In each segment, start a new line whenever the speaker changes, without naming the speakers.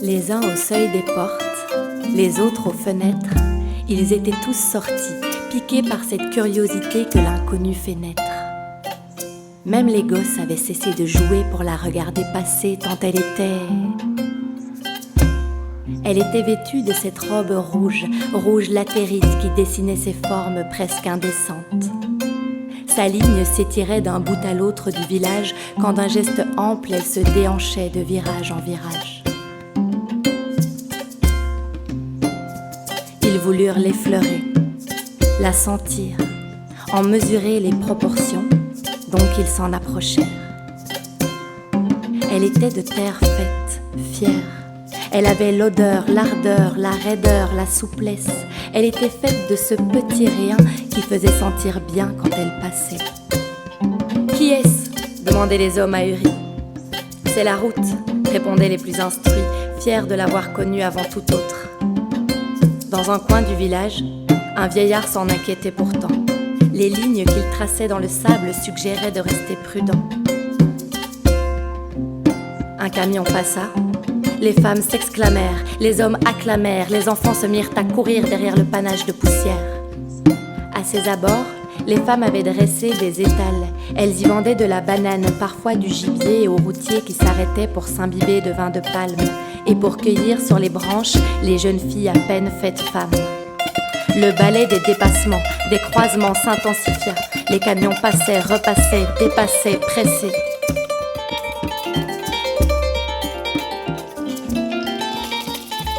Les uns au seuil des portes, les autres aux fenêtres, ils étaient tous sortis, piqués par cette curiosité que l'inconnu fait naître. Même les gosses avaient cessé de jouer pour la regarder passer tant elle était... Elle était vêtue de cette robe rouge, rouge latérite qui dessinait ses formes presque indécentes. Sa ligne s'étirait d'un bout à l'autre du village quand d'un geste ample elle se déhanchait de virage en virage. Ils voulurent l'effleurer, la sentir, en mesurer les proportions, donc ils s'en approchèrent. Elle était de terre faite, fière. Elle avait l'odeur, l'ardeur, la raideur, la souplesse. Elle était faite de ce petit rien qui faisait sentir bien quand elle passait. « Qui est-ce » demandaient les hommes ahuris. « C'est la route » répondaient les plus instruits, fiers de l'avoir connue avant tout autre. Dans un coin du village, un vieillard s'en inquiétait pourtant. Les lignes qu'il traçait dans le sable suggéraient de rester prudent. Un camion passa. Les femmes s'exclamèrent, les hommes acclamèrent, les enfants se mirent à courir derrière le panache de poussière. À ses abords, les femmes avaient dressé des étals. Elles y vendaient de la banane, parfois du gibier aux routiers qui s'arrêtaient pour s'imbiber de vin de palme et pour cueillir sur les branches les jeunes filles à peine faites femmes. Le balai des dépassements, des croisements s'intensifia. Les camions passaient, repassaient, dépassaient, pressaient.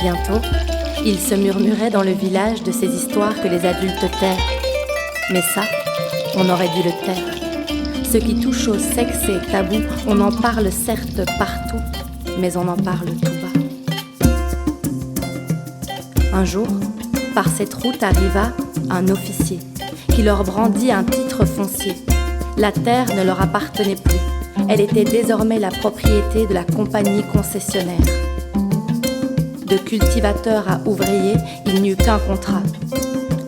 Bientôt, il se murmurait dans le village de ces histoires que les adultes tairent. Mais ça, on aurait dû le taire. Ce qui touche au sexe est tabou, on en parle certes partout, mais on en parle tout bas. Un jour, par cette route arriva un officier qui leur brandit un titre foncier. La terre ne leur appartenait plus, elle était désormais la propriété de la compagnie concessionnaire. De cultivateur à ouvrier, il n'y eut qu'un contrat.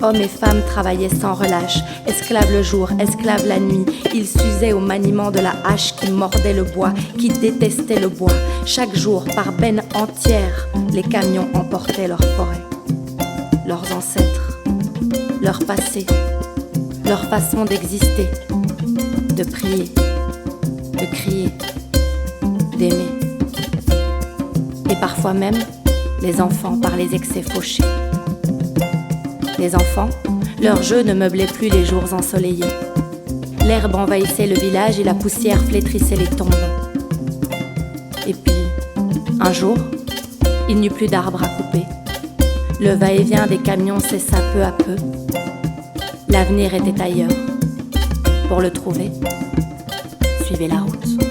Hommes et femmes travaillaient sans relâche, esclaves le jour, esclaves la nuit. Ils s'usaient au maniement de la hache qui mordait le bois, qui détestait le bois. Chaque jour, par bennes entières, les camions emportaient leur forêt. Leurs ancêtres, leur passé, leur façon d'exister, de prier, de crier, d'aimer. Et parfois même, les enfants par les excès fauchés. Les enfants, leur jeu ne meublait plus les jours ensoleillés. L'herbe envahissait le village et la poussière flétrissait les tombes. Et puis, un jour, il n'y eut plus d'arbres à couper. Le va-et-vient des camions cessa peu à peu. L'avenir était ailleurs. Pour le trouver, suivez la route.